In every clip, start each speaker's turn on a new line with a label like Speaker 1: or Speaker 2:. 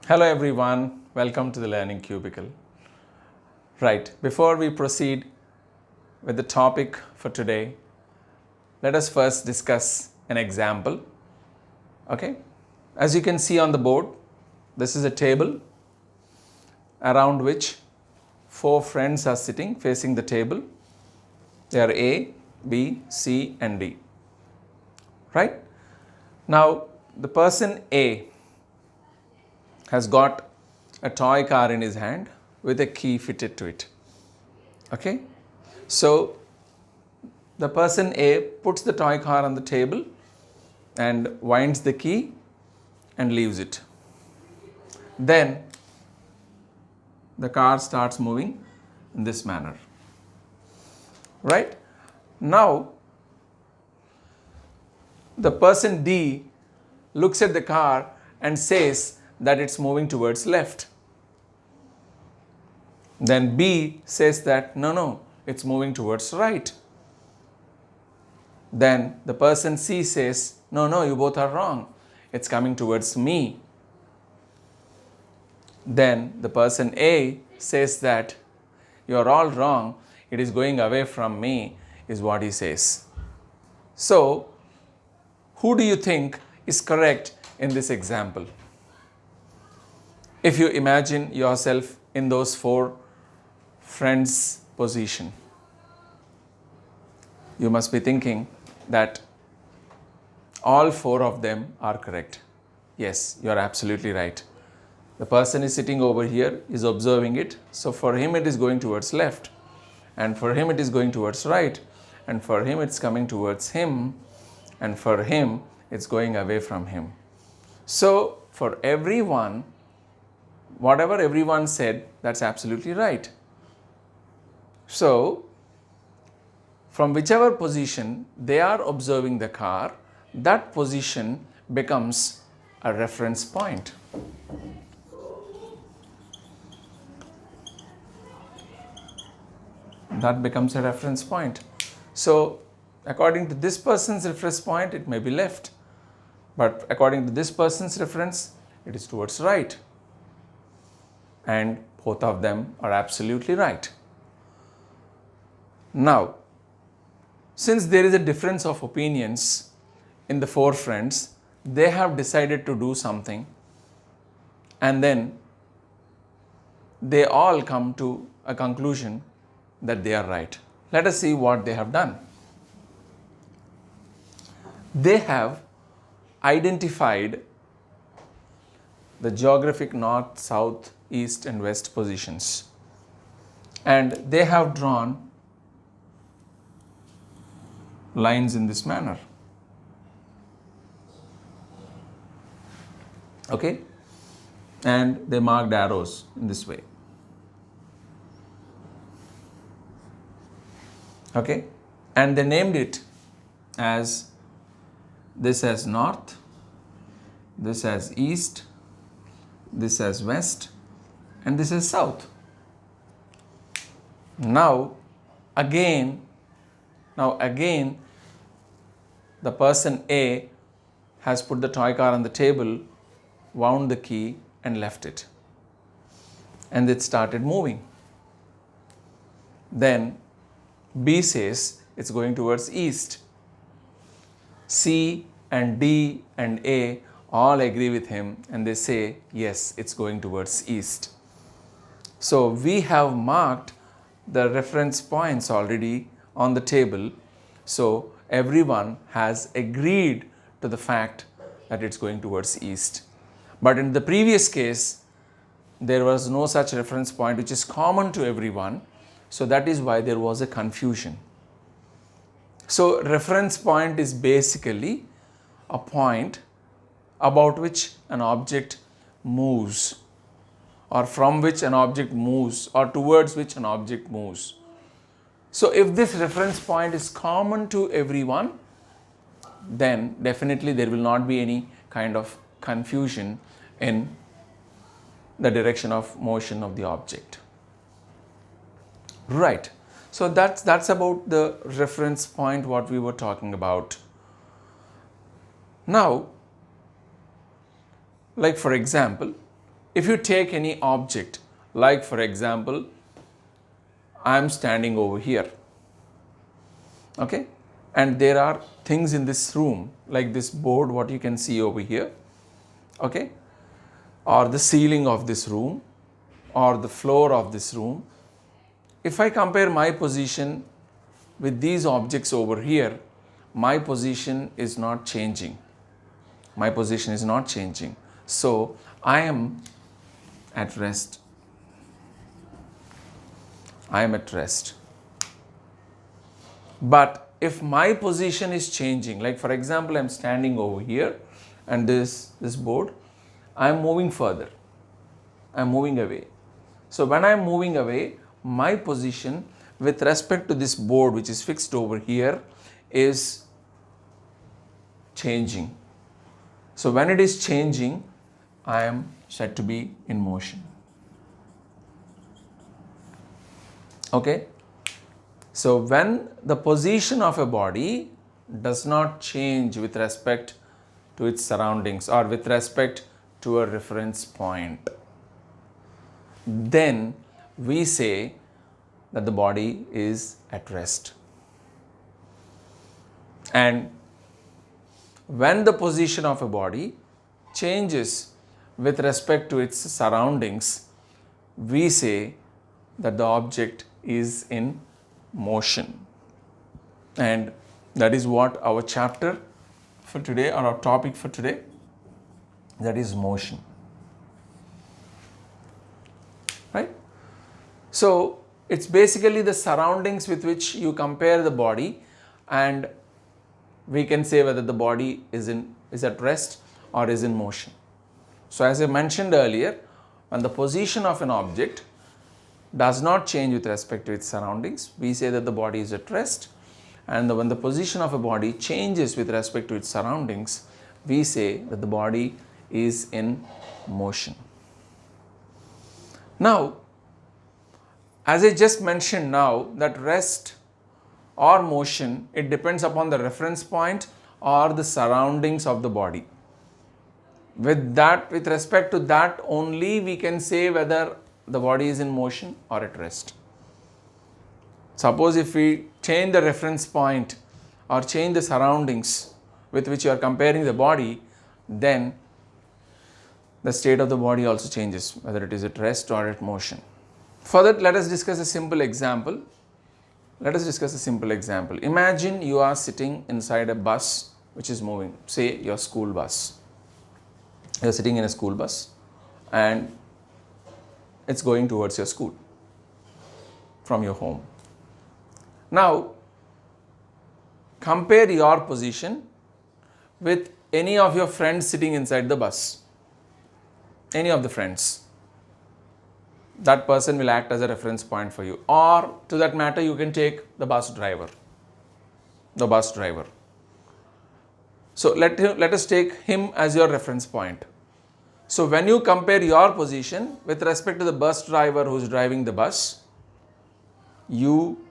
Speaker 1: Hello everyone, welcome to the Learning Cubicle. Right, before we proceed with the topic for today, let us first discuss an example. Okay, as you can see on the board, this is a table around which 4 friends are sitting facing the table. They are A, B, C and D. Right? Now, the person A has got a toy car in his hand with a key fitted to it. Okay? So, the person A puts the toy car on the table and winds the key and leaves it. Then, the car starts moving in this manner. Right? Now, the person D looks at the car and says that it's moving towards left. Then B says that no, it's moving towards right. Then the person C says, no, you both are wrong. It's coming towards me. Then the person A says that you're all wrong. It is going away from me, is what he says. So, who do you think is correct in this example? If you imagine yourself in those 4 friends' position, you must be thinking that all 4 of them are correct. Yes, you are absolutely right. The person is sitting over here, is observing it. So for him it is going towards left, and for him it is going towards right, and for him it's coming towards him, and for him it's going away from him. So for everyone, whatever everyone said, that's absolutely right. So, from whichever position they are observing the car, that position becomes a reference point. That becomes a reference point. So, according to this person's reference point, it may be left. But according to this person's reference, it is towards right. And both of them are absolutely right. Now, since there is a difference of opinions in the 4 friends, they have decided to do something, and then they all come to a conclusion that they are right. Let us see what they have done. They have identified the geographic north, south, east and west positions, and they have drawn lines in this manner. Okay? And they marked arrows in this way. Okay? And they named it as this as north, this as east, this as west, and this is south. Now again, the person A has put the toy car on the table, wound the key and left it. And it started moving. Then B says it's going towards east. C and D and A all agree with him and they say, yes, it's going towards east. So we have marked the reference points already on the table. So everyone has agreed to the fact that it's going towards east. But in the previous case, there was no such reference point which is common to everyone. So that is why there was a confusion. So reference point is basically a point about which an object moves, or from which an object moves, or towards which an object moves. So if this reference point is common to everyone, then definitely there will not be any kind of confusion in the direction of motion of the object. Right. So that's about the reference point what we were talking about. Now, like for example, if you take any object, like for example, I am standing over here, okay, and there are things in this room like this board, what you can see over here, okay, or the ceiling of this room or the floor of this room. If I compare my position with these objects over here, my position is not changing. My position is not changing. So I am at rest. I am at rest. But if my position is changing, like for example, I am standing over here and this board, I am moving further. I am moving away. So when I am moving away, my position with respect to this board which is fixed over here is changing. So when it is changing, I am said to be in motion. Okay? So when the position of a body does not change with respect to its surroundings or with respect to a reference point, then we say that the body is at rest. And when the position of a body changes with respect to its surroundings, we say that the object is in motion. And that is what our chapter for today, or our topic for today, that is motion. Right? So it's basically the surroundings with which you compare the body, and we can say whether the body is at rest or is in motion. So as I mentioned earlier, when the position of an object does not change with respect to its surroundings, we say that the body is at rest. And when the position of a body changes with respect to its surroundings, we say that the body is in motion. Now, as I just mentioned now, that rest or motion, it depends upon the reference point or the surroundings of the body. With respect to that only, we can say whether the body is in motion or at rest. Suppose if we change the reference point or change the surroundings with which you are comparing the body, then the state of the body also changes, whether it is at rest or at motion. For that, let us discuss a simple example. Imagine you are sitting inside a bus which is moving, say your school bus. You are sitting in a school bus and it's going towards your school from your home. Now, compare your position with any of your friends sitting inside the bus. Any of the friends. That person will act as a reference point for you. Or to that matter, you can take the bus driver. So let us take him as your reference point. So when you compare your position with respect to the bus driver who is driving the bus, you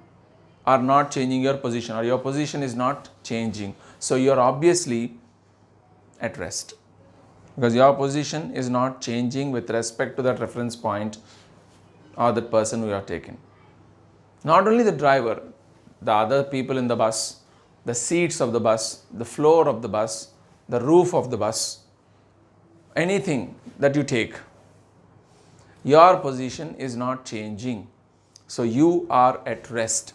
Speaker 1: are not changing your position, or your position is not changing. So you are obviously at rest, because your position is not changing with respect to that reference point or the person who you have taken. Not only the driver, the other people in the bus, the seats of the bus, the floor of the bus, the roof of the bus, anything that you take, your position is not changing. So you are at rest.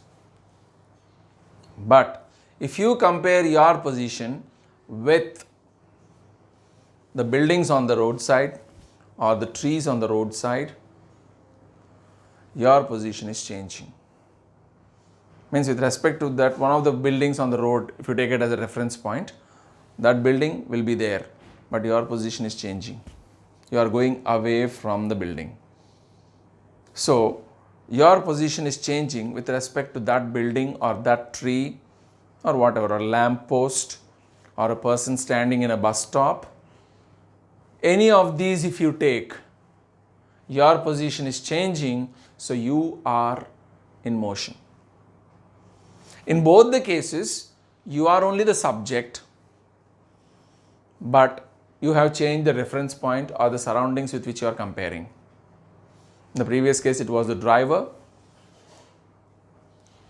Speaker 1: But if you compare your position with the buildings on the roadside or the trees on the roadside, your position is changing. Means with respect to that one of the buildings on the road, if you take it as a reference point, that building will be there, but your position is changing. You are going away from the building. So your position is changing with respect to that building or that tree or whatever, a lamp post or a person standing in a bus stop. Any of these if you take, your position is changing, so you are in motion. In both the cases, you are only the subject, but you have changed the reference point or the surroundings with which you are comparing. In the previous case, it was the driver.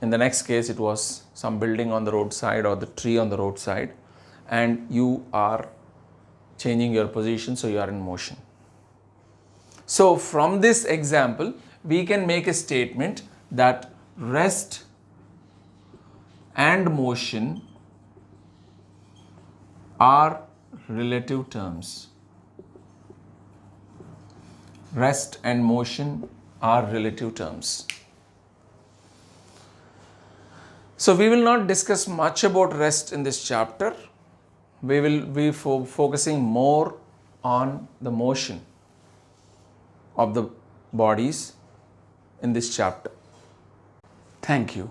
Speaker 1: In the next case, it was some building on the roadside or the tree on the roadside, and you are changing your position, so you are in motion. So from this example, we can make a statement that rest and motion are relative terms. Rest and motion are relative terms. So we will not discuss much about rest in this chapter. We will be focusing more on the motion of the bodies in this chapter. Thank you.